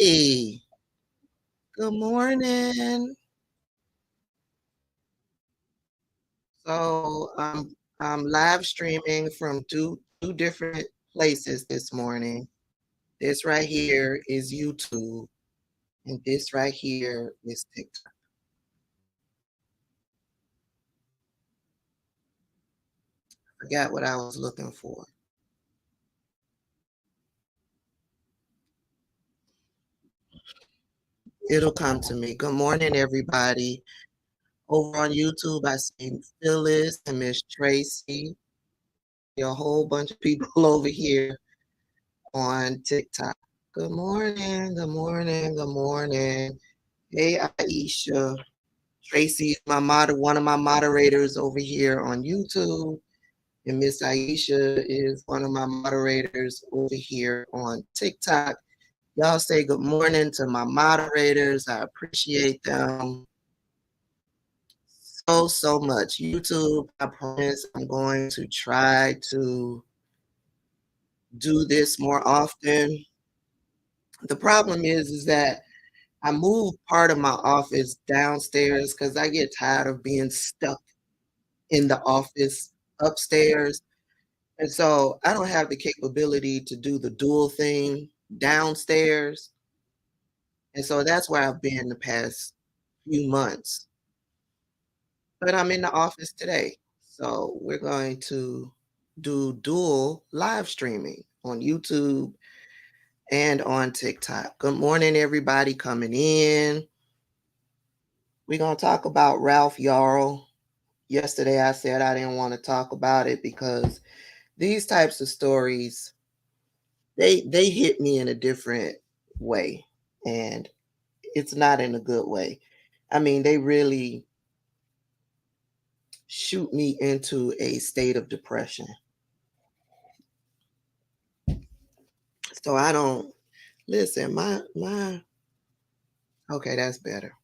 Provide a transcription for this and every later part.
Hey, good morning. So I'm live streaming from two different places this morning. This right here is YouTube, and this right here is TikTok. Forgot what I was looking for. It'll come to me. Good morning, everybody. Over on YouTube, I see Phyllis and Miss Tracy. A whole bunch of people over here on TikTok. Good morning, good morning, good morning. Hey, Aisha. Tracy is one of my moderators over here on YouTube. And Miss Aisha is one of my moderators over here on TikTok. Y'all say good morning to my moderators. I appreciate them so much. YouTube, I promise I'm going to try to do this more often. The problem is that I moved part of my office downstairs because I get tired of being stuck in the office upstairs. And so I don't have the capability to do the dual thing downstairs. And so that's where I've been the past few months. But I'm in the office today. So we're going to do dual live streaming on YouTube and on TikTok. Good morning, everybody coming in. We're going to talk about Ralph Yarl. Yesterday I said I didn't want to talk about it because these types of stories, they hit me in a different way, and it's not in a good way. I mean, they really shoot me into a state of depression. So I don't listen, my okay, that's better.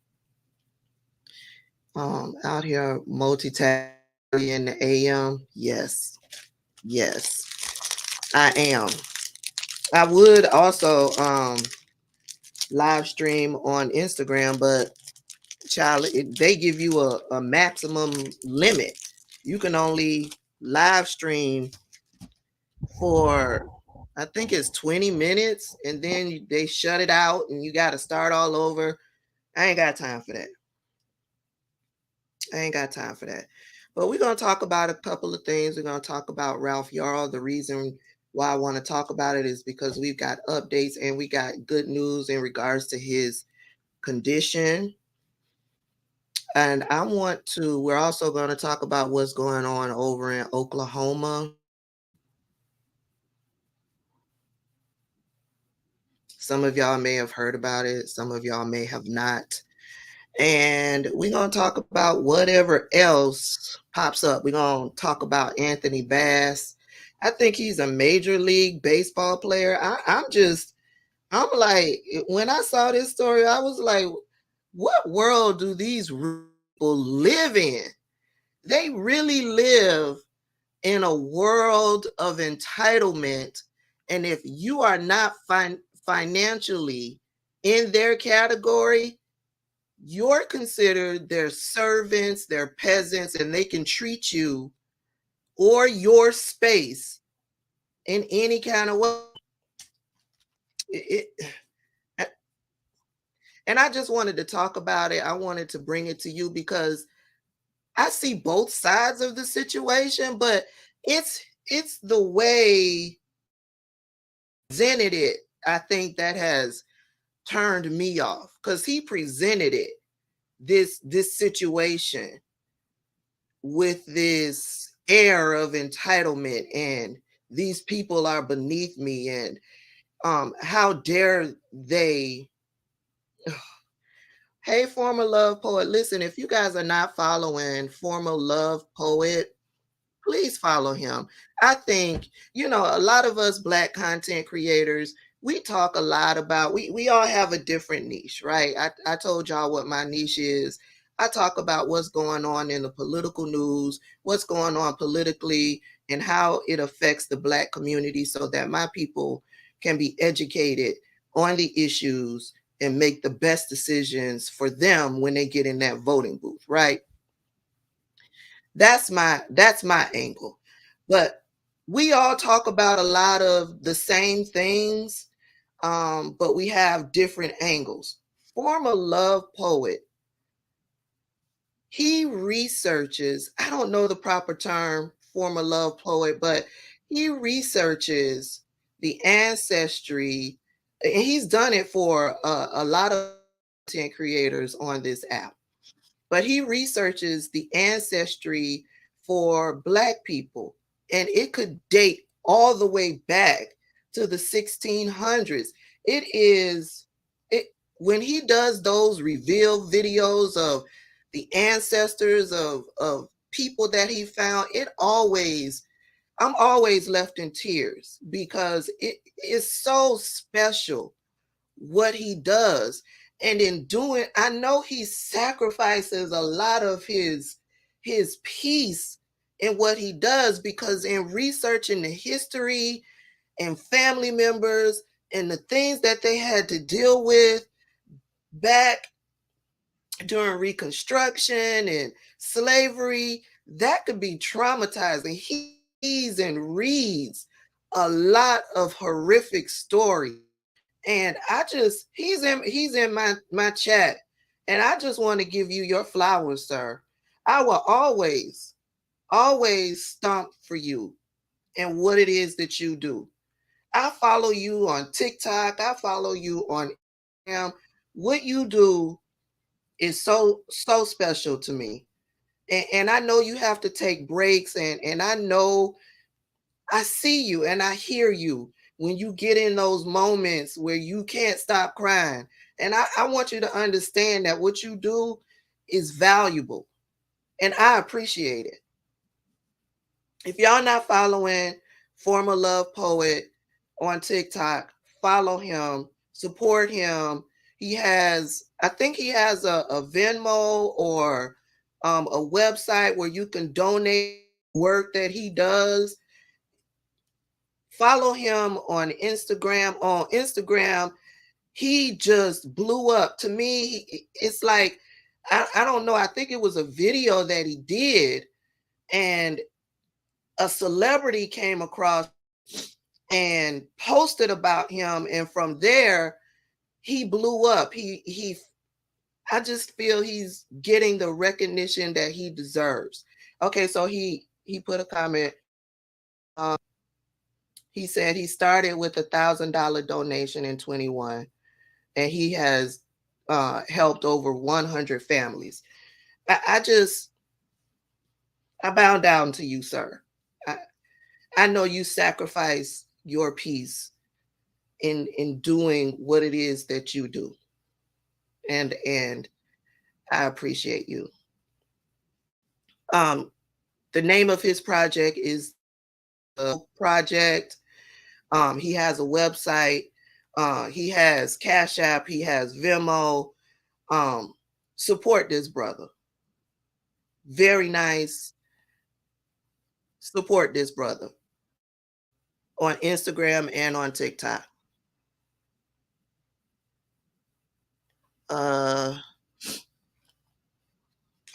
Out here multitasking in the AM. Yes. Yes. I am. I would also live stream on Instagram, but child, they give you a maximum limit. You can only live stream for, I think it's 20 minutes, and then they shut it out and you got to start all over. I ain't got time for that. I ain't got time for that. But we're going to talk about a couple of things. We're going to talk about Ralph Yarl. The reason why I want to talk about it is because we've got updates and we got good news in regards to his condition. And we're also going to talk about what's going on over in Oklahoma. Some of y'all may have heard about it, some of y'all may have not. And we're going to talk about whatever else pops up. We're going to talk about Anthony Bass. I think he's a major league baseball player. I'm like, when I saw this story, I was like, what world do these people live in? They really live in a world of entitlement. And if you are not financially in their category, you're considered their servants, their peasants, and they can treat you or your space in any kind of way. And I just wanted to talk about it. I wanted to bring it to you because I see both sides of the situation, but it's the way presented it, I think, that has turned me off, because he presented it, this situation, with this air of entitlement, and these people are beneath me, and how dare they. Hey, Former Love Poet, listen, if you guys are not following Former Love Poet, please follow him. I think, a lot of us Black content creators, we talk a lot about, we all have a different niche, right? I told y'all what my niche is. I talk about what's going on in the political news, what's going on politically, and how it affects the Black community so that my people can be educated on the issues and make the best decisions for them when they get in that voting booth, right? That's my angle. But we all talk about a lot of the same things, but we have different angles. Former love poet, he researches, I don't know the proper term, former love poet, but he researches the ancestry, and he's done it for a lot of content creators on this app. But he researches the ancestry for Black people, and it could date all the way back to the 1600s. It is it when he does those reveal videos of the ancestors of people that he found, it always I'm always left in tears because it is so special what he does. And in doing, I know he sacrifices a lot of his peace in what he does, because in researching the history and family members and the things that they had to deal with back during Reconstruction and slavery, that could be traumatizing. He sees and reads a lot of horrific stories, and he's in my chat, and I just want to give you your flowers, sir. I will always stomp for you and what it is that you do. I follow you on TikTok, I follow you on Instagram. What you do is so special to me. And I know you have to take breaks, and I know I see you and I hear you when you get in those moments where you can't stop crying. And I want you to understand that what you do is valuable, and I appreciate it. If y'all not following former love poet on TikTok, follow him, support him. I think he has a Venmo or a website where you can donate work that he does. Follow him on Instagram. On Instagram, he just blew up. To me, it's like, I don't know. I think it was a video that he did, and a celebrity came across and posted about him. And from there, he blew up. I just feel he's getting the recognition that he deserves. Okay, so he put a comment. Um, he said he started with $1,000 donation in 21, and he has helped over 100 families. I just I bow down to you, sir. I, I know you sacrifice your peace in doing what it is that you do, and I appreciate you. Um, the name of his project is Project. He has a website. He has Cash App. He has Venmo. Um, Support this brother. Very nice. Support this brother on Instagram and on TikTok. Uh,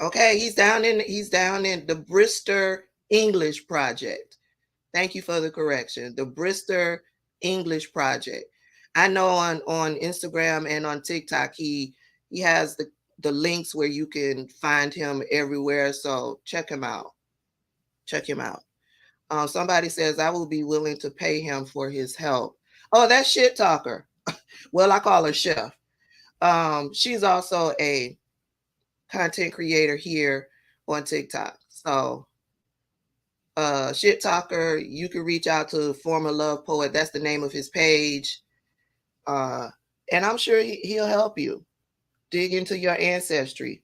okay, he's down in the Brister English Project. Thank you for the correction. The Brister English Project. I know on Instagram and on TikTok he has the links where you can find him everywhere. So check him out. Check him out. Somebody says I will be willing to pay him for his help. Oh, that's shit talker. Well, I call her Chef. She's also a content creator here on TikTok. So shit talker, you can reach out to former love poet. That's the name of his page. Uh and I'm sure he'll help you dig into your ancestry.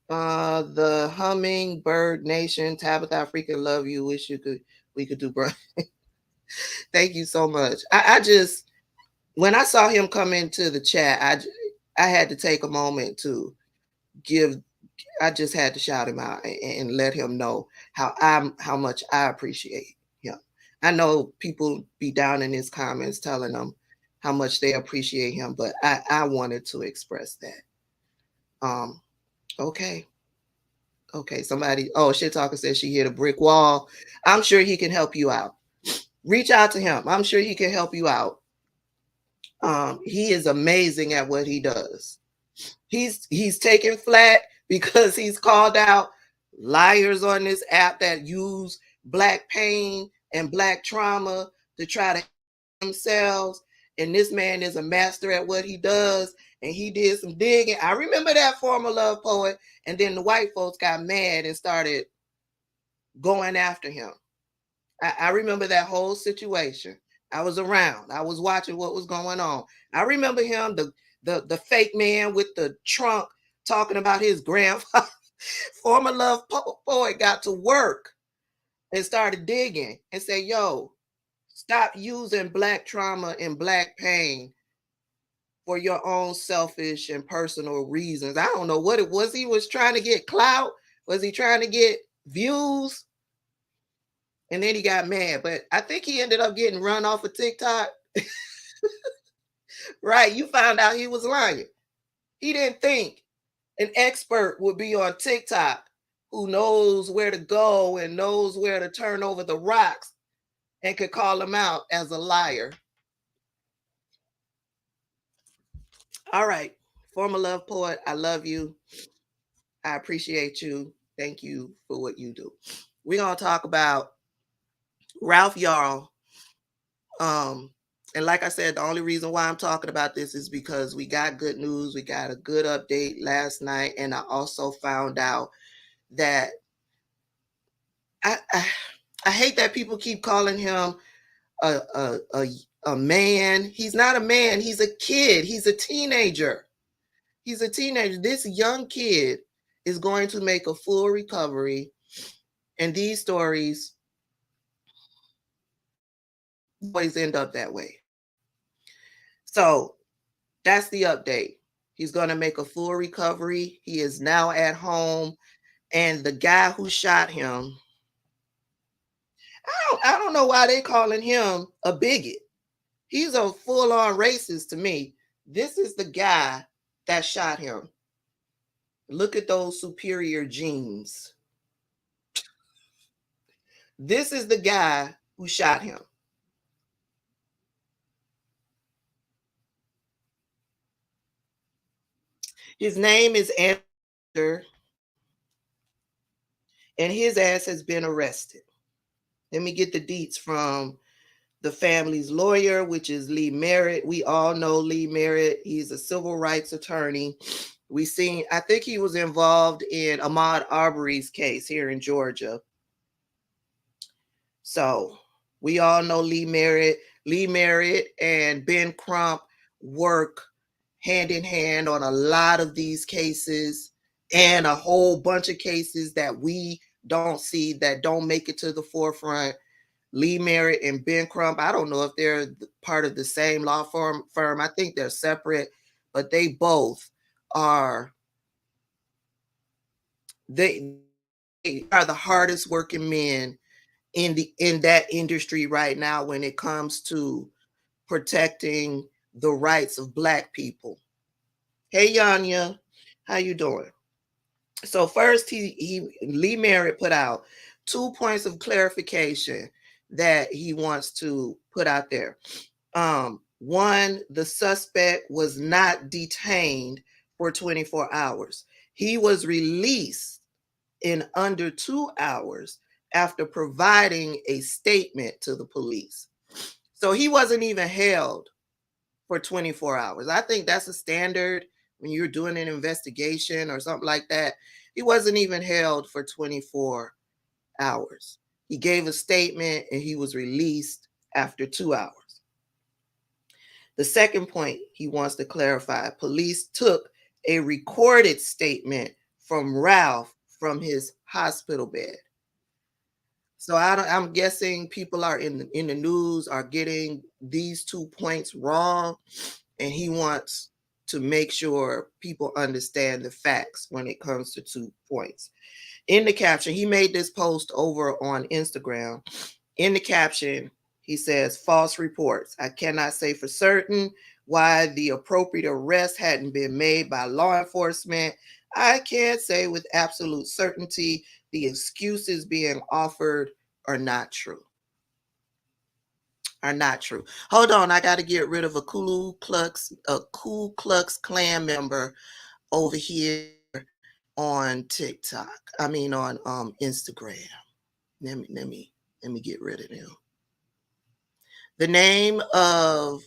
The Hummingbird Nation, Tabitha, I freaking love you. Wish we could do, bro. Thank you so much. I just, when I saw him come into the chat, I had to take a moment to give. I just had to shout him out and let him know how much I appreciate him. I know people be down in his comments telling him how much they appreciate him. But I wanted to express that. Okay. Okay, somebody, oh, Shit Talker says she hit a brick wall. I'm sure he can help you out. Reach out to him. I'm sure he can help you out. He is amazing at what he does. He's taken flat because he's called out liars on this app that use black pain and black trauma to try to themselves. And this man is a master at what he does. And he did some digging. I remember that former love poet. And then the white folks got mad and started going after him. I remember that whole situation. I was around. I was watching what was going on. I remember him, the fake man with the trunk, talking about his grandfather. Former love poet got to work and started digging and say, yo, stop using black trauma and black pain for your own selfish and personal reasons. I don't know what it was. He was trying to get clout. Was he trying to get views? And then he got mad. But I think he ended up getting run off of TikTok. Right. You found out he was lying. He didn't think an expert would be on TikTok who knows where to go and knows where to turn over the rocks and could call him out as a liar. All right. Former love poet, I love you. I appreciate you. Thank you for what you do. We're going to talk about Ralph Yarl. And like I said, the only reason why I'm talking about this is because we got good news. We got a good update last night. And I also found out that I hate that people keep calling him a man. He's not a man. He's a kid. He's a teenager. He's a teenager. This young kid is going to make a full recovery. And these stories always end up that way. So that's the update. He's going to make a full recovery. He is now at home. And the guy who shot him, I don't know why they calling him a bigot. He's a full-on racist to me. This is the guy that shot him. Look at those superior genes. This is the guy who shot him. His name is Andrew, and his ass has been arrested. Let me get the deets from the family's lawyer, which is Lee Merritt. We all know Lee Merritt. He's a civil rights attorney. I think he was involved in Ahmaud Arbery's case here in Georgia. So we all know Lee Merritt. Lee Merritt and Ben Crump work hand in hand on a lot of these cases and a whole bunch of cases that we don't see, that don't make it to the forefront. Lee Merritt and Ben Crump, I don't know if they're part of the same law firm. I think they're separate, but they both are, they are the hardest working men in that industry right now when it comes to protecting the rights of Black people. Hey Yanya, how you doing? So first, Lee Merritt put out 2 points of clarification that he wants to put out there. One, the suspect was not detained for 24 hours. He was released in under 2 hours after providing a statement to the police. So he wasn't even held for 24 hours. I think that's a standard when you're doing an investigation or something like that. He wasn't even held for 24 hours. He gave a statement and he was released after 2 hours. The second point he wants to clarify, police took a recorded statement from Ralph from his hospital bed. So I'm guessing people are in the news are getting these 2 points wrong, and he wants to make sure people understand the facts when it comes to 2 points. In the caption, he made this post over on Instagram. In the caption, He says, false reports. I cannot say for certain why the appropriate arrest hadn't been made by law enforcement. I can't say with absolute certainty the excuses being offered are not true. Are not true. Hold on, I got to get rid of a Ku Klux Klan member over here on TikTok. I mean on Instagram. Let me get rid of them. The name of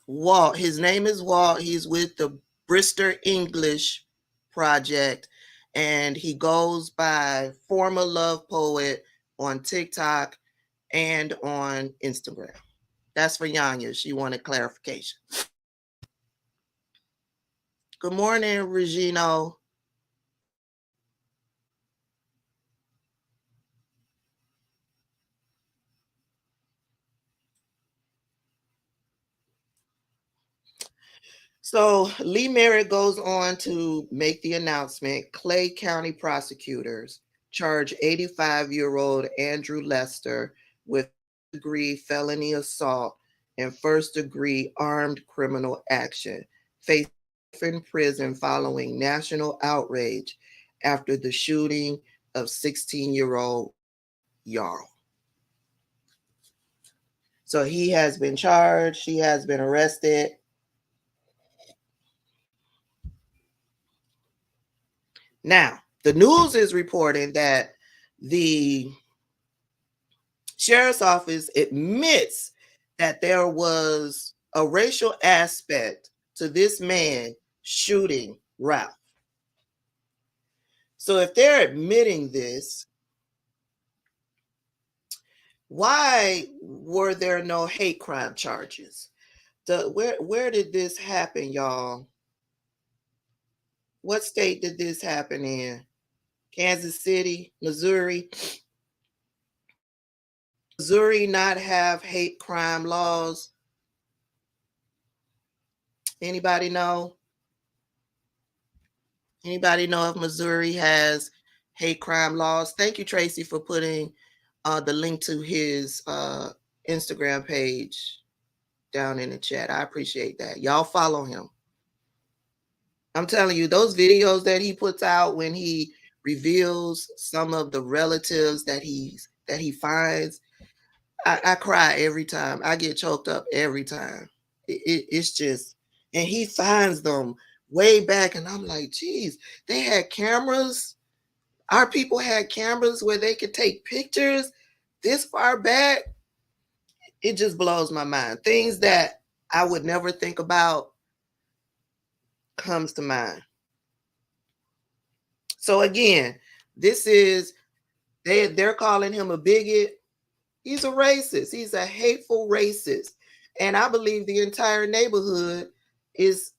Walt, his name is Walt. He's with the Bristol English Project, and he goes by Former Love Poet on TikTok and on Instagram. That's for Yanya. She wanted clarification. Good morning, Regino. So Lee Merritt goes on to make the announcement. Clay County prosecutors charge 85-year-old Andrew Lester with first-degree felony assault and first-degree armed criminal action, facing in prison following national outrage after the shooting of 16-year-old Yarl. So he has been charged. He has been arrested. Now, the news is reporting that the sheriff's office admits that there was a racial aspect to this man shooting Ralph. So if they're admitting this, why were there no hate crime charges? Where did this happen, y'all? What state did this happen in? Kansas City, Missouri? Missouri not have hate crime laws? Anybody know? Anybody know if Missouri has hate crime laws? Thank you, Tracy, for putting the link to his Instagram page down in the chat. I appreciate that. Y'all follow him. I'm telling you, those videos that he puts out when he reveals some of the relatives that he finds, I cry every time. I get choked up every time. It's just, and he finds them way back, and I'm like, geez, they had cameras. Our people had cameras where they could take pictures this far back. It just blows my mind. Things that I would never think about comes to mind. So again, this is they're calling him a bigot. He's a racist. He's a hateful racist. And I believe the entire neighborhood is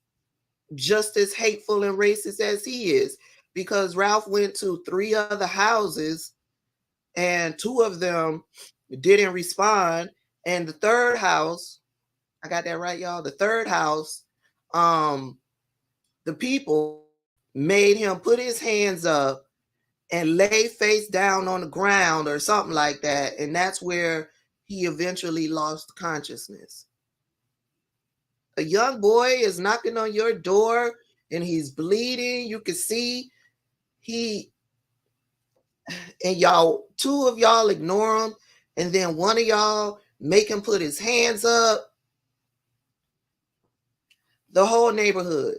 just as hateful and racist as he is, because Ralph went to 3 other houses and 2 of them didn't respond. And the third house, I got that right, y'all. The third house, the people made him put his hands up and lay face down on the ground or something like that. And that's where he eventually lost consciousness. A young boy is knocking on your door and he's bleeding. You can see and y'all, 2 of y'all ignore him. And then 1 of y'all make him put his hands up. The whole neighborhood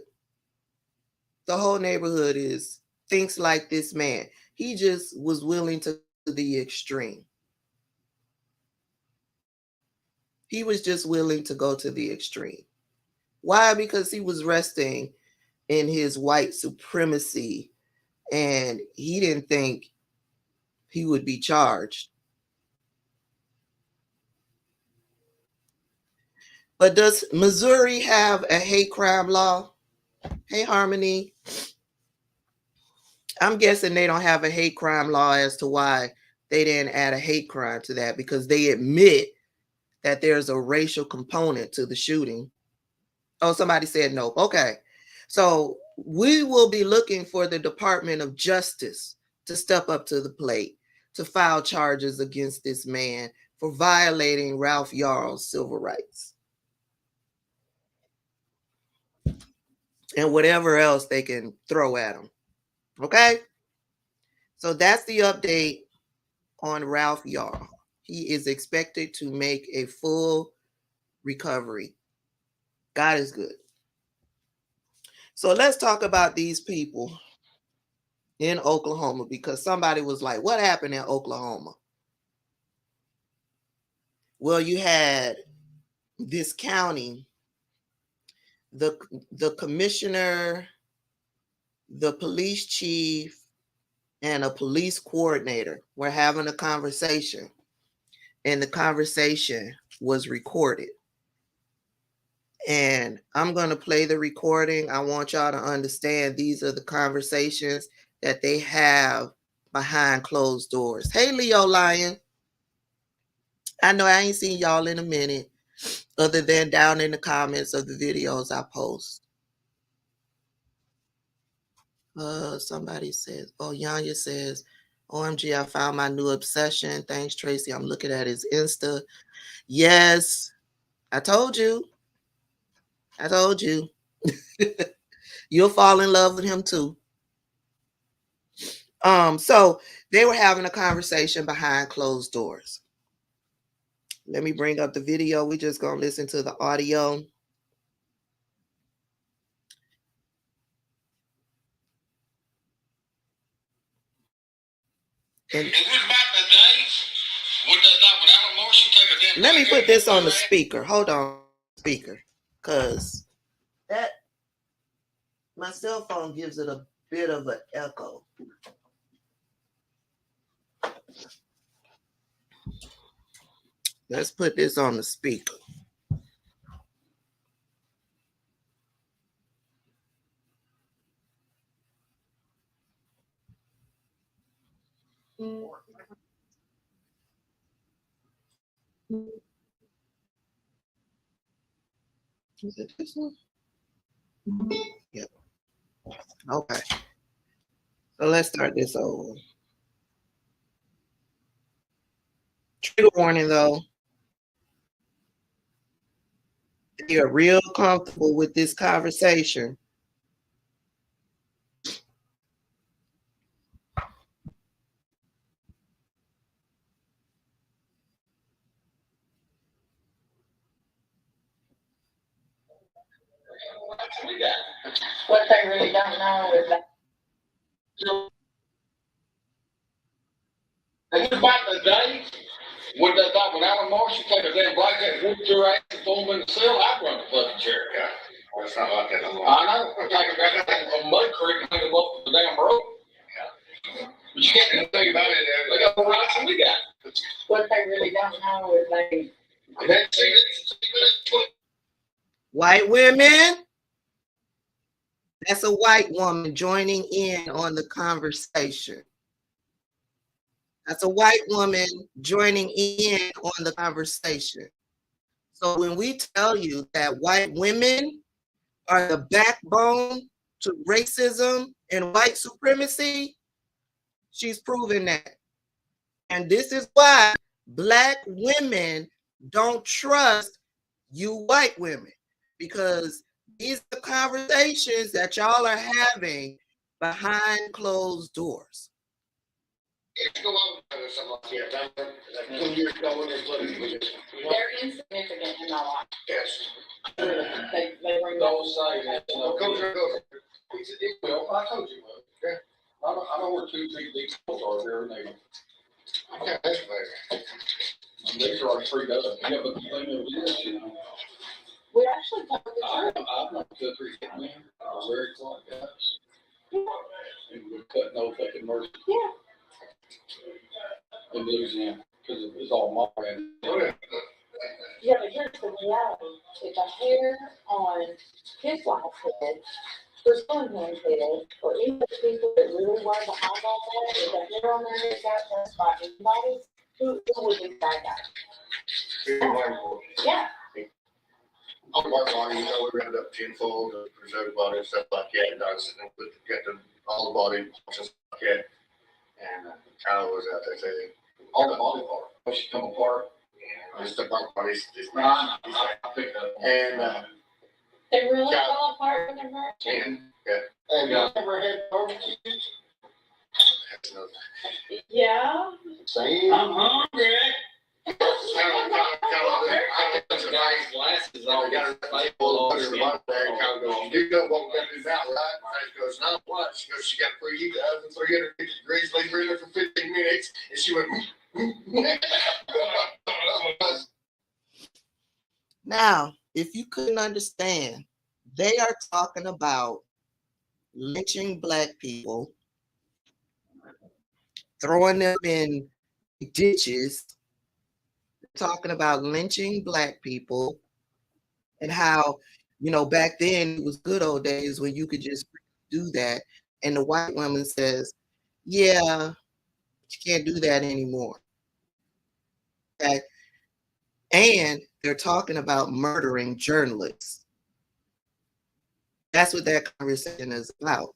thinks like this man. He just was willing to the extreme. He was just willing to go to the extreme. Why? Because he was resting in his white supremacy and he didn't think he would be charged. But does Missouri have a hate crime law? Hey, Harmony. I'm guessing they don't have a hate crime law as to why they didn't add a hate crime to that, because they admit that there's a racial component to the shooting. Oh, somebody said no. Okay. So we will be looking for the Department of Justice to step up to the plate. to file charges against this man for violating Ralph Yarl's civil rights and whatever else they can throw at him. Okay? So that's the update on Ralph Yarl. He is expected to make a full recovery. God is good. So let's talk about these people in Oklahoma, because somebody was like, what happened in Oklahoma? Well, you had this county, the commissioner, the police chief, and a police coordinator were having a conversation, and the conversation was recorded. And I'm going to play the recording. I want y'all to understand these are the conversations that they have behind closed doors. Hey, Leo Lion. I know I ain't seen y'all in a minute, other than down in the comments of the videos I post. Somebody says, oh, Yanya says, OMG, I found my new obsession. Thanks, Tracy. I'm looking at his Insta. Yes, I told you. I told you. You'll fall in love with him too. So they were having a conversation behind closed doors. Let me bring up the video. We're just gonna listen to the audio. And let me put this on the speaker. Hold on, speaker, because that my cell phone gives it a bit of an echo. Let's put this on the speaker. Is it this one? Yep. Okay. So let's start this over. Trigger warning though. They are real comfortable with this conversation. What they really don't know is that about the day when they thought when Alan Marshall take a damn black that whooped your ass and throw him in the cell, I'd run the fucking chair. Yeah. Well, it's not like that no more. I know. Take a guy from Mud Creek and hang him up with the damn rope. Yeah. But you can't think about it. They got more rights than we got. What they really don't know is White women. That's a white woman joining in on the conversation. That's a white woman joining in on the conversation. So when we tell you that white women are the backbone to racism and white supremacy, she's proven that. And this is why Black women don't trust you white women, because these are conversations that y'all are having behind closed doors. They're insignificant in my life. Yes. They bring those saying that. I told you, yeah. I know where 2 these are there, and they. Okay, that's fair. These are like 3 dozen. Yeah, but the thing is, you know. We actually talked to I'm not 2 or 3 men. Very quiet guys. Yeah. And we're cutting those fucking mercy. Yeah. In Louisiana, because it's all my brand. Yeah, but here's the reality. If a hair on his wife's head, or someone's head, or any of the people that really were behind all that, if a hair on their head got touched by anybody, who would be that guy? Yeah. On Mark Lonnie, you know, we rounded up tenfold to preserve the body and stuff like that, and I was get all the body and stuff like that. And Kyla was out there saying, all the body part, when she come apart, just the bunk body, just not. I picked up. And They really fall apart when they're hurt? and you ever had barbecues? Yeah. Same. I'm hungry. Glasses on. Got her full of butter bag. Kyle goes, you don't walk down his out, right? She goes, no, what? She goes, she got 3,350 degrees, leave her in there for 15 minutes, and she went. Now, if you couldn't understand, they are talking about lynching Black people, throwing them in ditches, talking about lynching Black people, and how, back then it was good old days when you could just do that. And the white woman says, yeah, you can't do that anymore. Okay. And they're talking about murdering journalists. That's what that conversation is about.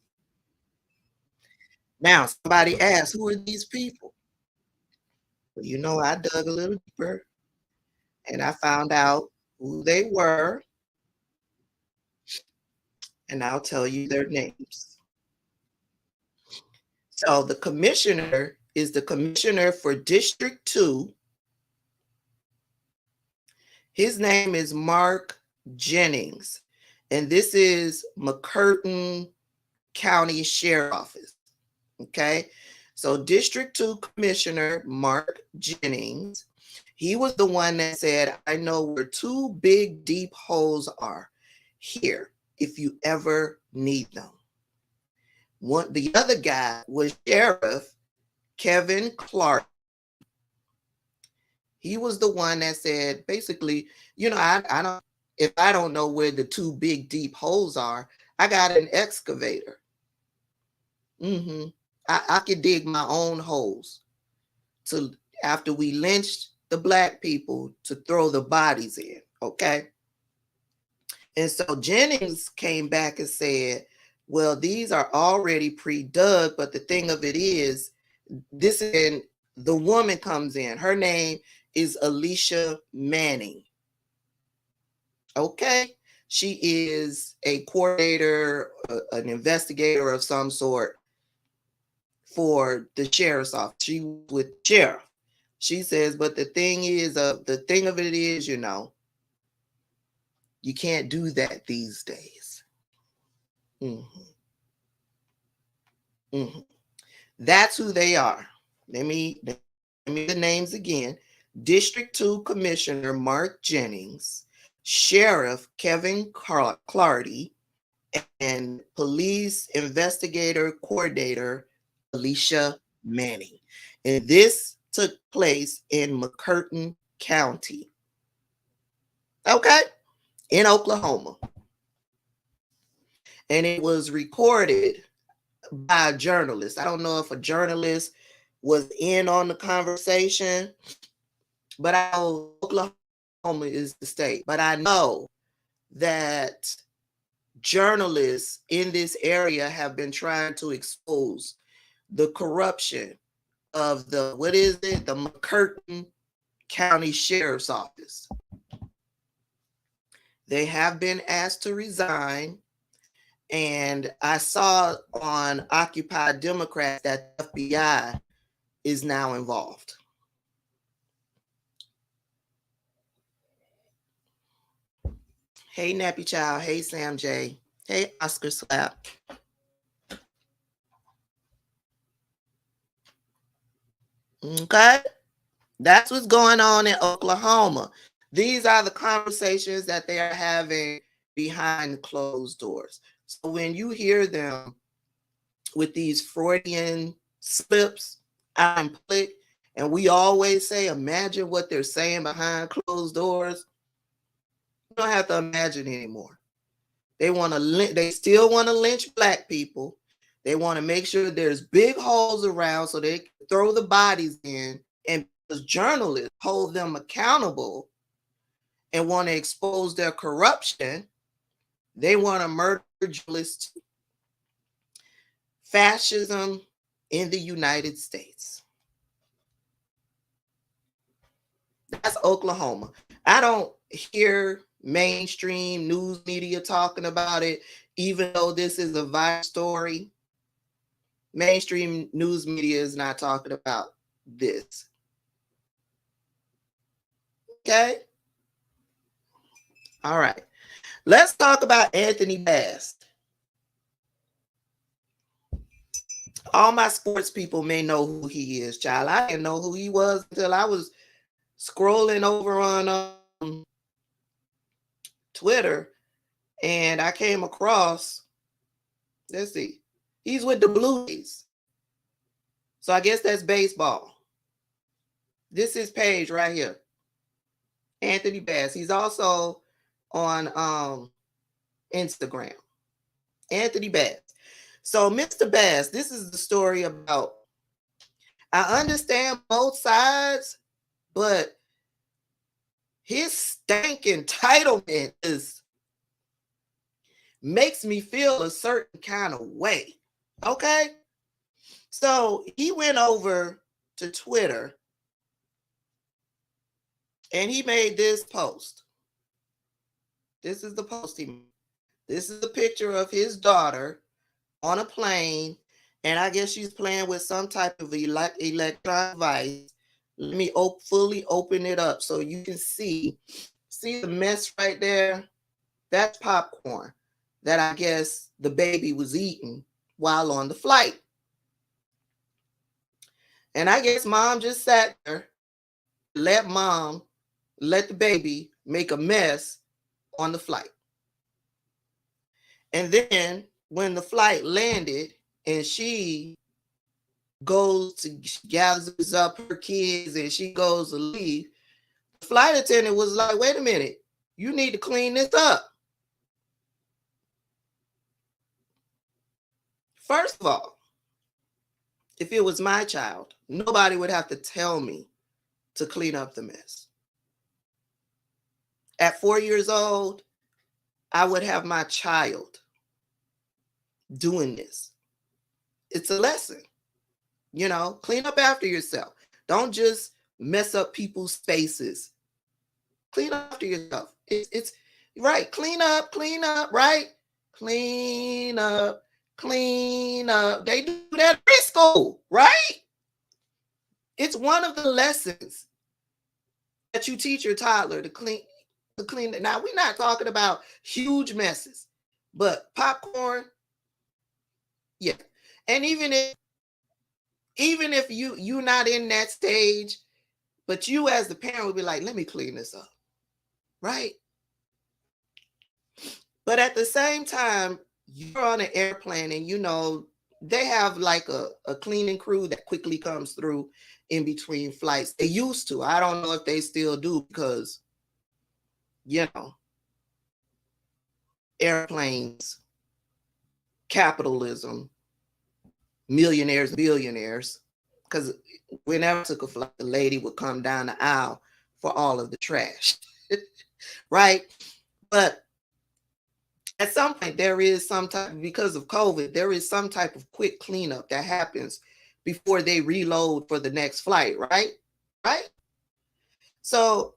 Now, somebody asked, who are these people? Well, I dug a little deeper and I found out who they were, and I'll tell you their names. So the commissioner is the commissioner for District 2. His name is Mark Jennings, and this is McCurtain County Sheriff Office. Okay, so District 2 Commissioner Mark Jennings, he was the one that said, I know where 2 big deep holes are here if you ever need them. The other guy was Sheriff Kevin Clark. He was the one that said, basically, if I don't know where the 2 big deep holes are, I got an excavator. I could dig my own holes after we lynched the Black people to throw the bodies in. Okay. And so Jennings came back and said, well, these are already pre-dug, but the thing of it is, the woman comes in. Her name is Alicia Manning. Okay. She is a coordinator, an investigator of some sort for the sheriff's office. She was with the sheriff. She says, but the thing of it is, you can't do that these days. That's who they are. Let me the names again. District 2 Commissioner Mark Jennings, Sheriff Kevin Clardy, and Police Investigator Coordinator Alicia Manning. And this took place in McCurtain County. Okay, in Oklahoma. And it was recorded by a journalist. I don't know if a journalist was in on the conversation, but I know Oklahoma is the state. But I know that journalists in this area have been trying to expose the corruption of the McCurtain County Sheriff's Office. They have been asked to resign. And I saw on Occupy Democrats that the FBI is now involved. Hey, Nappy Child. Hey, Sam J. Hey, Oscar Slap. Okay. That's what's going on in Oklahoma. These are the conversations that they are having behind closed doors. So when you hear them with these Freudian slips out in public, and we always say, imagine what they're saying behind closed doors, you don't have to imagine anymore. They still want to lynch Black people. They want to make sure there's big holes around so they can throw the bodies in, and because journalists hold them accountable and want to expose their corruption, they want to murder journalists. Fascism in the United States. That's Oklahoma. I don't hear mainstream news media talking about it, even though this is a viral story. Mainstream news media is not talking about this. Okay? All right. Let's talk about Anthony Bass. All my sports people may know who he is, child. I didn't know who he was until I was scrolling over on Twitter, and I came across, let's see, he's with the Blue Jays. So I guess that's baseball. This is his page right here. Anthony Bass. He's also on Instagram. Anthony Bass. So Mr. Bass, this is the story about, I understand both sides, but his stank entitlement makes me feel a certain kind of way. Okay? So he went over to Twitter and he made this post. This is the post he made. This is a picture of his daughter on a plane, and I guess she's playing with some type of electronic device. Let me fully open it up so you can see the mess right there. That's popcorn that I guess the baby was eating while on the flight. And I guess mom just sat there, let the baby make a mess on the flight. And then when the flight landed and she gathers up her kids and she goes to leave, the flight attendant was like, wait a minute, you need to clean this up. First of all, if it was my child, nobody would have to tell me to clean up the mess. At 4 years old, I would have my child doing this. It's a lesson. You know, clean up after yourself. Don't just mess up people's spaces. Clean up after yourself. It's right. Clean up, right? Clean up. They do that in preschool, right? It's one of the lessons that you teach your toddler to clean. Now, we're not talking about huge messes, but popcorn, yeah. And even if you're not in that stage, but you as the parent would be like, let me clean this up, right? But at the same time, you're on an airplane and you know they have like a cleaning crew that quickly comes through in between flights. They used to. I don't know if they still do because, you know, airplanes, capitalism, millionaires, billionaires. Because whenever I took a flight, the lady would come down the aisle for all of the trash, right? But at some point, there is some type, because of COVID, there is some type of quick cleanup that happens before they reload for the next flight, right? Right? So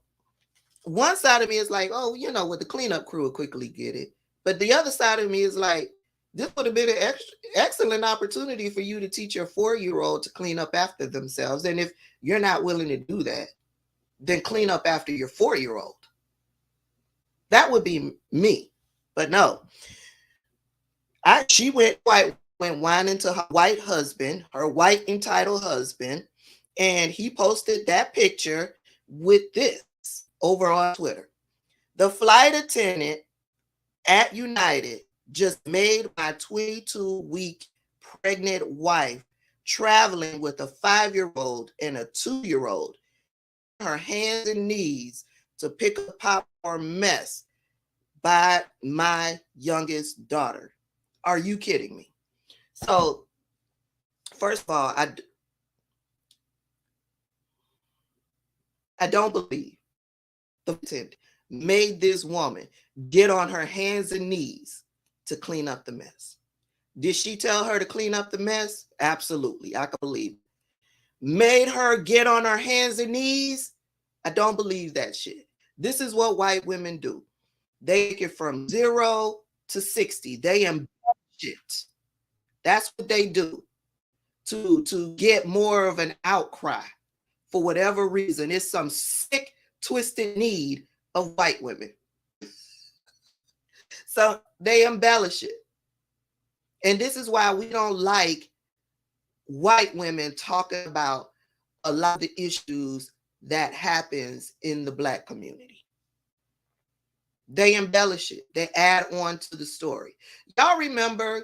one side of me is like, oh, you know, with the cleanup crew will quickly get it. But the other side of me is like, this would have been an excellent opportunity for you to teach your 4-year-old to clean up after themselves. And if you're not willing to do that, then clean up after your 4-year-old. That would be me. But no, she went whining to her white husband, her white entitled husband, and he posted that picture with this over on Twitter. The flight attendant at United just made my 22-week pregnant wife traveling with a 5-year-old and a 2-year-old her hands and knees to pick up popcorn mess by my youngest daughter. Are you kidding me? So, first of all, I don't believe the attendant made this woman get on her hands and knees to clean up the mess. Did she tell her to clean up the mess? Absolutely. I can believe it. Made her get on her hands and knees? I don't believe that shit. This is what white women do. They take it from 0 to 60. They embellish it. That's what they do to get more of an outcry for whatever reason. It's some sick, twisted need of white women. So they embellish it. And this is why we don't like white women talking about a lot of the issues that happens in the Black community. They embellish it. They add on to the story. Y'all remember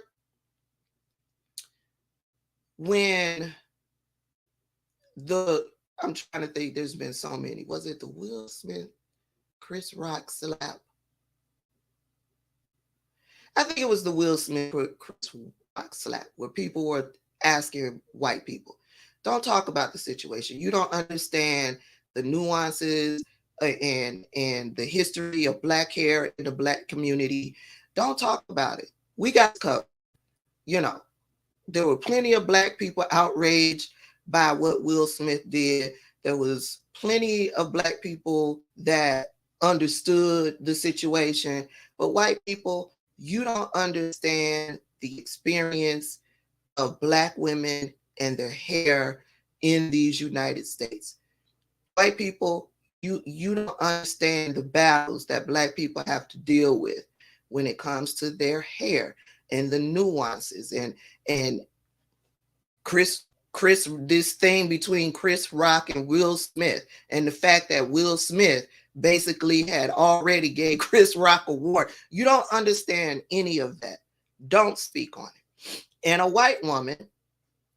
when I'm trying to think, there's been so many. Was it the Will Smith, Chris Rock slap? I think it was the Will Smith, Chris Rock slap, where people were asking white people, don't talk about the situation. You don't understand the nuances and the history of Black hair in the Black community. Don't talk about it. We got covered. You know, there were plenty of Black people outraged by what Will Smith did. There was plenty of Black people that understood the situation, but white people, you don't understand the experience of Black women and their hair in these United States. White people, you don't understand the battles that Black people have to deal with when it comes to their hair and the nuances and this thing between Chris Rock and Will Smith, and the fact that Will Smith basically had already gave Chris Rock a award. You don't understand any of that. Don't speak on it. And a white woman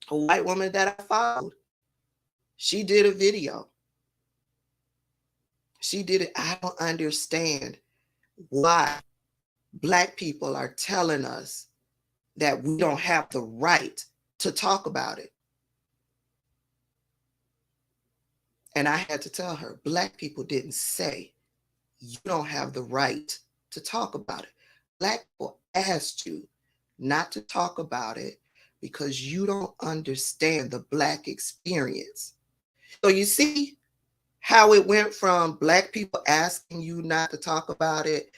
that I followed, she did a video. She did it. I don't understand why Black people are telling us that we don't have the right to talk about it. And I had to tell her, Black people didn't say you don't have the right to talk about it. Black people asked you not to talk about it because you don't understand the Black experience. So you see how it went from Black people asking you not to talk about it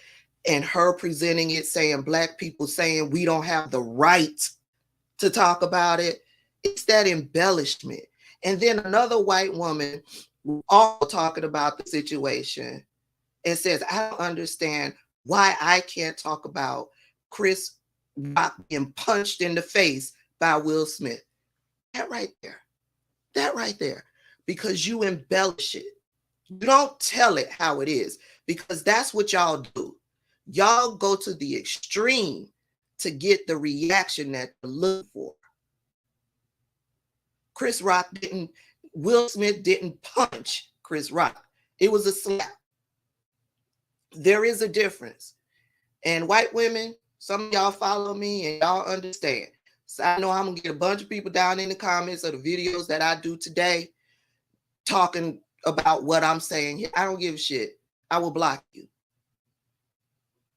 and her presenting it saying Black people saying we don't have the right to talk about it. It's that embellishment. And then another white woman also talking about the situation and says, I don't understand why I can't talk about Chris Rock being punched in the face by Will Smith. That right there, because you embellish it. You don't tell it how it is, because that's what y'all do. Y'all go to the extreme to get the reaction that you're looking for. Will Smith didn't punch Chris Rock. It was a slap. There is a difference. And white women, some of y'all follow me and y'all understand. So I know I'm going to get a bunch of people down in the comments of the videos that I do today talking about what I'm saying here. I don't give a shit. I will block you.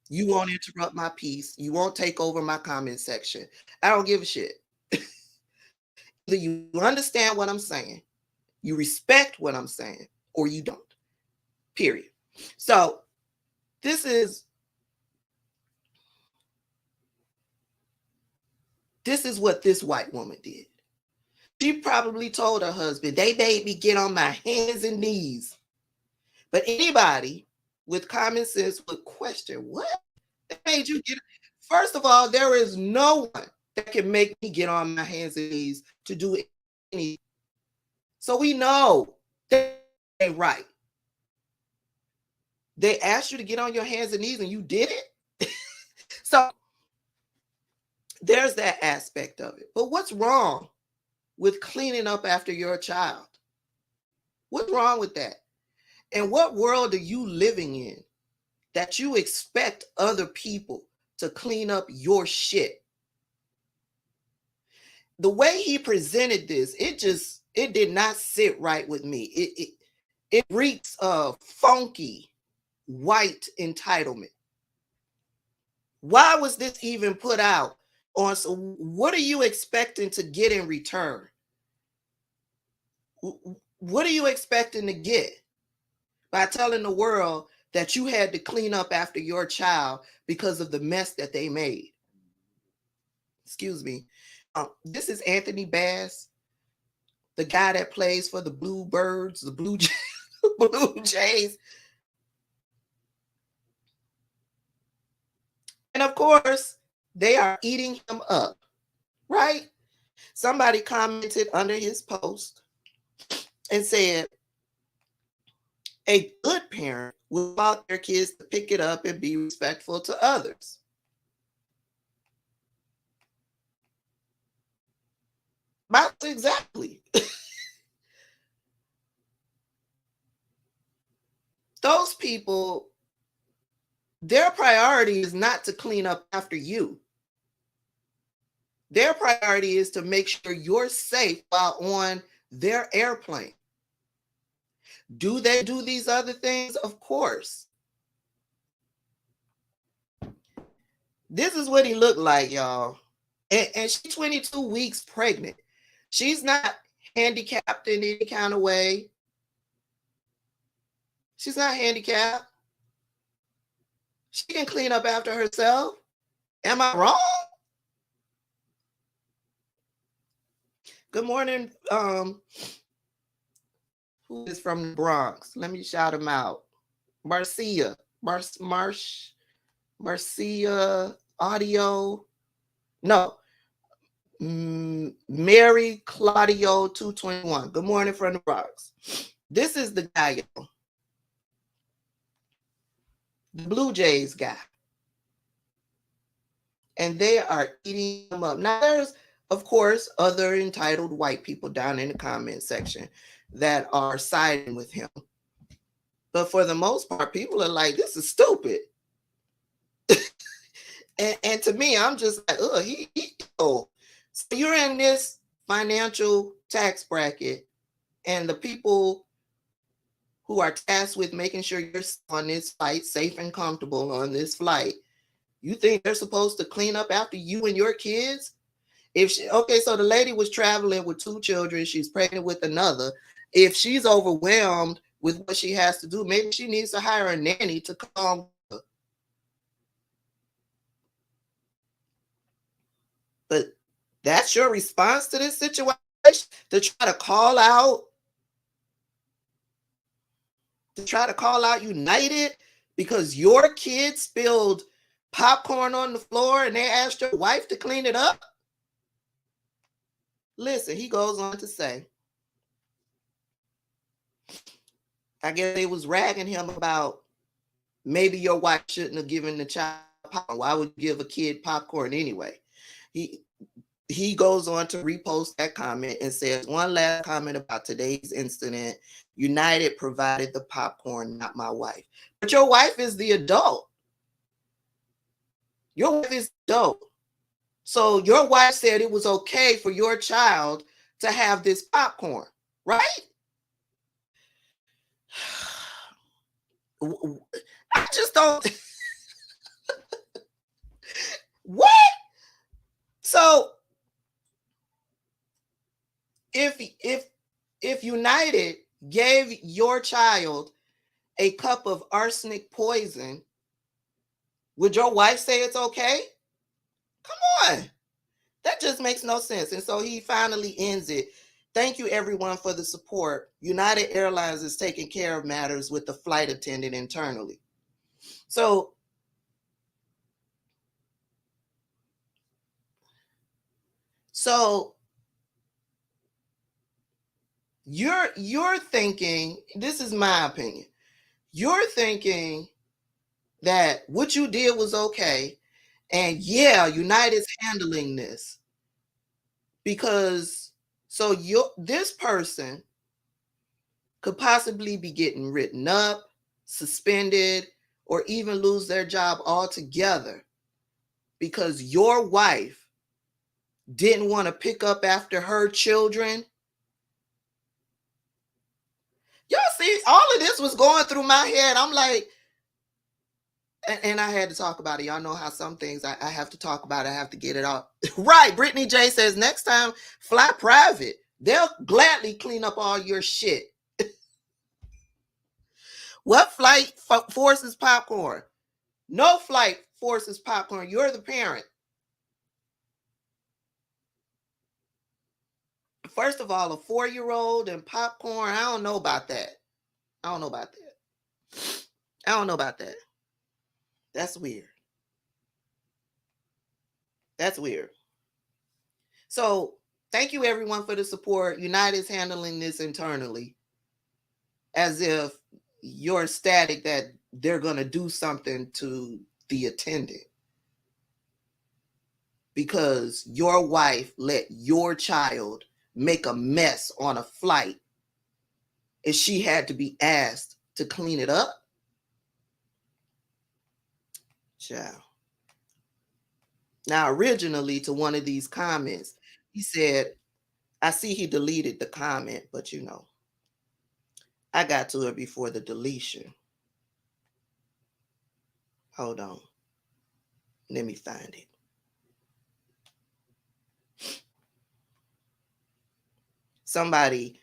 You won't interrupt my piece. You won't take over my comment section. I don't give a shit. Either you understand what I'm saying, you respect what I'm saying, or you don't. Period. So this is what this white woman did. She probably told her husband, they made me get on my hands and knees. But anybody with common sense would question, what? They made you get? First of all, there is no one that can make me get on my hands and knees to do anything. So we know they ain't right. They asked you to get on your hands and knees and you did it. So there's that aspect of it. But what's wrong with cleaning up after your child? What's wrong with that? And what world are you living in that you expect other people to clean up your shit? The way he presented this, it did not sit right with me. It reeks of funky white entitlement. Why was this even put out on, so what are you expecting to get in return? What are you expecting to get by telling the world that you had to clean up after your child because of the mess that they made? Excuse me. This is Anthony Bass, the guy that plays for the Bluebirds, the Blue Jays. And of course, they are eating him up, right? Somebody commented under his post and said, a good parent will allow their kids to pick it up and be respectful to others. Exactly. Those people, their priority is not to clean up after you. Their priority is to make sure you're safe while on their airplane. Do they do these other things? Of course. This is what he looked like, y'all. And she's 22 weeks pregnant. She's not handicapped in any kind of way. She's not handicapped. She can clean up after herself. Am I wrong? Good morning. Who is from the Bronx? Let me shout him out. Marcia. Marcia Audio. No. Mary Claudio 221. Good morning from the Bronx. This is the guy, y'all. The Blue Jays guy. And they are eating him up. Now, there's, of course, other entitled white people down in the comment section that are siding with him. But for the most part, people are like, this is stupid. and to me, I'm just like, oh. So you're in this financial tax bracket, and the people who are tasked with making sure you're on this flight safe and comfortable on this flight, you think they're supposed to clean up after you and your kids? Okay, so the lady was traveling with 2 children. She's pregnant with another. If she's overwhelmed with what she has to do, maybe she needs to hire a nanny to come. But that's your response to this situation? To try to call out United because your kid spilled popcorn on the floor and they asked your wife to clean it up? Listen, he goes on to say, I guess they was ragging him about maybe your wife shouldn't have given the child popcorn. Why would you give a kid popcorn anyway? He goes on to repost that comment and says, one last comment about today's incident. United provided the popcorn, not my wife. But your wife is the adult. Your wife is adult. So your wife said it was okay for your child to have this popcorn, right? I just don't. What? So if United gave your child a cup of arsenic poison, would your wife say it's okay? Come on. That just makes no sense. And so he finally ends it. Thank you, everyone, for the support. United Airlines is taking care of matters with the flight attendant internally. So you're thinking, this is my opinion, you're thinking that what you did was okay, and yeah, United's handling this because this person could possibly be getting written up, suspended, or even lose their job altogether because your wife didn't want to pick up after her children. Y'all see, all of this was going through my head. I'm like, And I had to talk about it. Y'all know how some things I have to talk about. I have to get it out. Right. Brittany J says, next time, fly private. They'll gladly clean up all your shit. What flight forces popcorn? No flight forces popcorn. You're the parent. First of all, a 4-year-old and popcorn, I don't know about that. I don't know about that. That's weird. That's weird. So thank you everyone for the support. United's handling this internally as if you're ecstatic that they're going to do something to the attendant because your wife let your child make a mess on a flight and she had to be asked to clean it up. Child. Now, originally to one of these comments, he said, I see he deleted the comment, but you know, I got to it before the deletion. Hold on. Let me find it. Somebody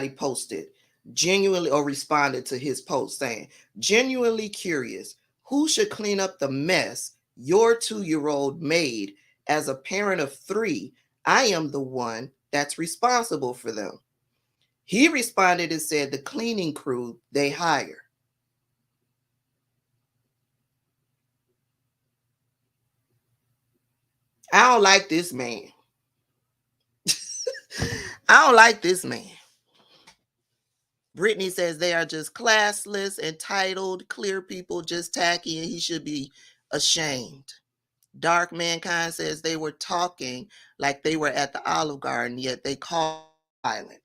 posted genuinely or responded to his post saying, genuinely curious, who should clean up the mess your 2-year-old made? As a parent of 3, I am the one that's responsible for them. He responded and said the cleaning crew they hire. I don't like this man. I don't like this man. Brittany says they are just classless, entitled, clear people, just tacky, and he should be ashamed. Dark Mankind says they were talking like they were at the Olive Garden, yet they called violent.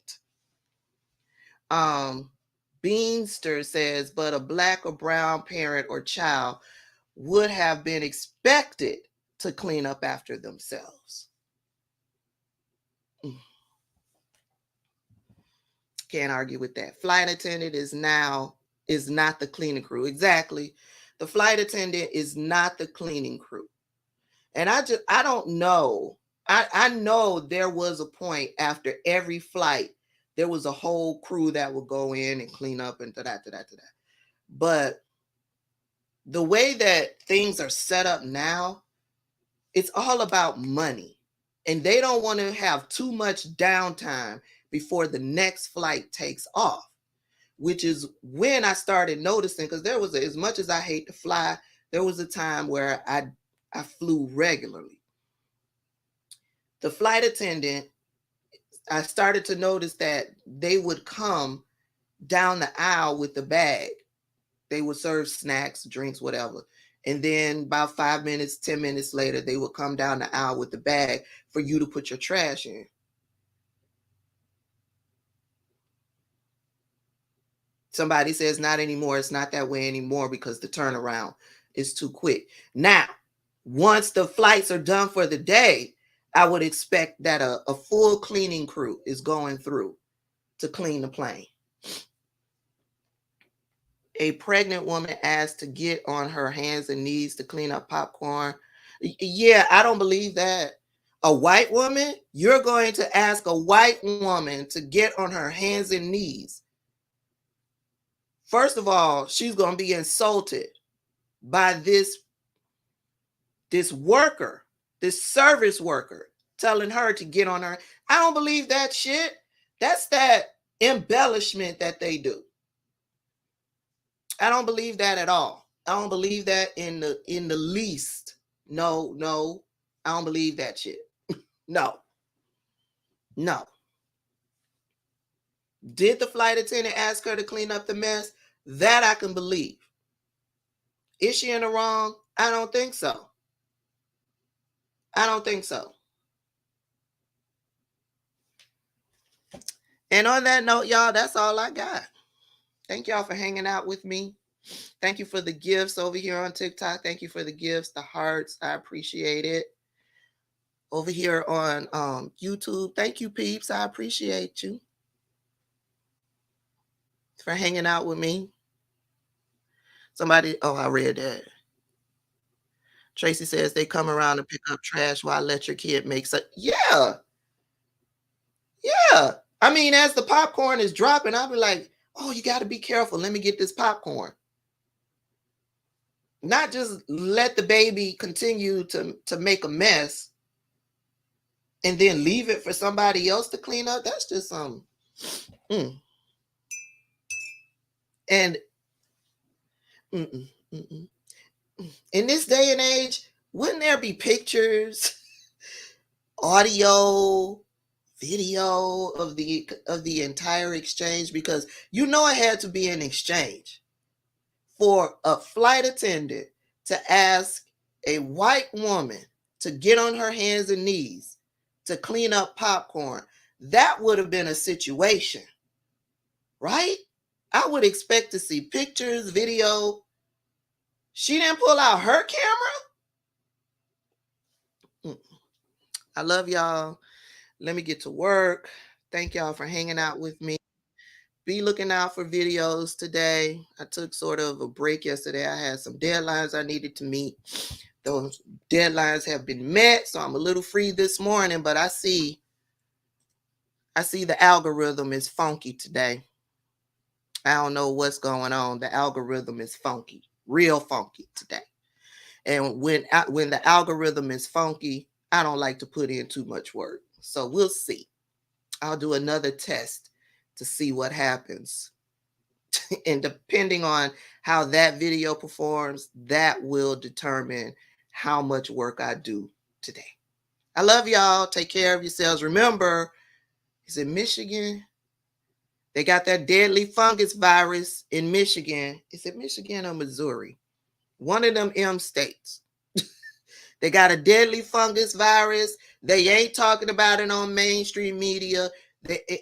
Beanster says, but a black or brown parent or child would have been expected to clean up after themselves. Can't argue with that. Flight attendant is not the cleaning crew. Exactly. The flight attendant is not the cleaning crew. And I don't know. I know there was a point after every flight, there was a whole crew that would go in and clean up and da-da. But the way that things are set up now, it's all about money. And they don't want to have too much downtime before the next flight takes off, which is when I started noticing, because there was, as much as I hate to fly, there was a time where I flew regularly. The flight attendant, I started to notice that they would come down the aisle with the bag. They would serve snacks, drinks, whatever. And then about 5 minutes, 10 minutes later, they would come down the aisle with the bag for you to put your trash in. Somebody says not anymore. It's not that way anymore because the turnaround is too quick. Now, once the flights are done for the day, I would expect that a full cleaning crew is going through to clean the plane. A pregnant woman asked to get on her hands and knees to clean up popcorn. Yeah, I don't believe that. A white woman? You're going to ask a white woman to get on her hands and knees. First of all, she's going to be insulted by this worker, this service worker, telling her to get on her. I don't believe that shit. That's that embellishment that they do. I don't believe that at all. I don't believe that in the least. No, I don't believe that shit. No. Did the flight attendant ask her to clean up the mess? That I can believe. Is she in the wrong? I don't think so. And on that note, y'all, that's all I got. Thank y'all for hanging out with me. Thank you for the gifts over here on TikTok. Thank you for the gifts, the hearts. I appreciate it. Over here on YouTube, thank you, peeps. I appreciate you for hanging out with me. Somebody, oh, I read that. Tracy says they come around and pick up trash while I let your kid make such. Yeah. Yeah. I mean, as the popcorn is dropping, I'll be like, oh, you got to be careful. Let me get this popcorn. Not just let the baby continue to make a mess and then leave it for somebody else to clean up. That's just some. And in this day and age, wouldn't there be pictures, audio, video of the entire exchange? Because you know it had to be an exchange for a flight attendant to ask a white woman to get on her hands and knees to clean up popcorn. That would have been a situation, right? I would expect to see pictures, video. She didn't pull out her camera. I love y'all. Let me get to work. Thank y'all for hanging out with me. Be looking out for videos today. I took sort of a break yesterday. I had some deadlines I needed to meet. Those deadlines have been met, so I'm a little free this morning, but I see the algorithm is funky today. I don't know what's going on. The algorithm is funky, real funky today. And when the algorithm is funky, I don't like to put in too much work. So we'll see. I'll do another test to see what happens. And depending on how that video performs, that will determine how much work I do today. I love y'all. Take care of yourselves. Remember, is it Michigan? They got that deadly fungus virus in Michigan. Is it Michigan or Missouri? One of them M states. They got a deadly fungus virus. They ain't talking about it on mainstream media.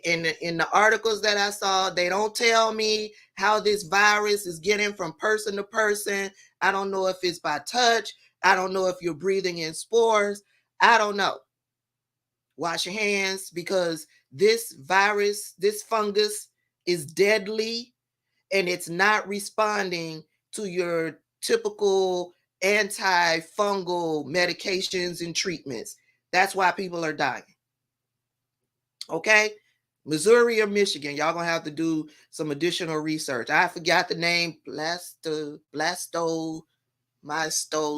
In the articles that I saw, they don't tell me how this virus is getting from person to person. I don't know if it's by touch. I don't know if you're breathing in spores. I don't know. Wash your hands, because this virus, this fungus is deadly, and it's not responding to your typical antifungal medications and treatments. That's why people are dying. Okay? Missouri or Michigan, y'all gonna have to do some additional research. I forgot the name. Blasto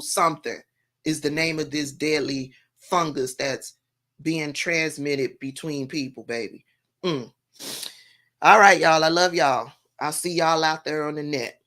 something is the name of this deadly fungus that's being transmitted between people, baby. All right, y'all. I love y'all. I'll see y'all out there on the net.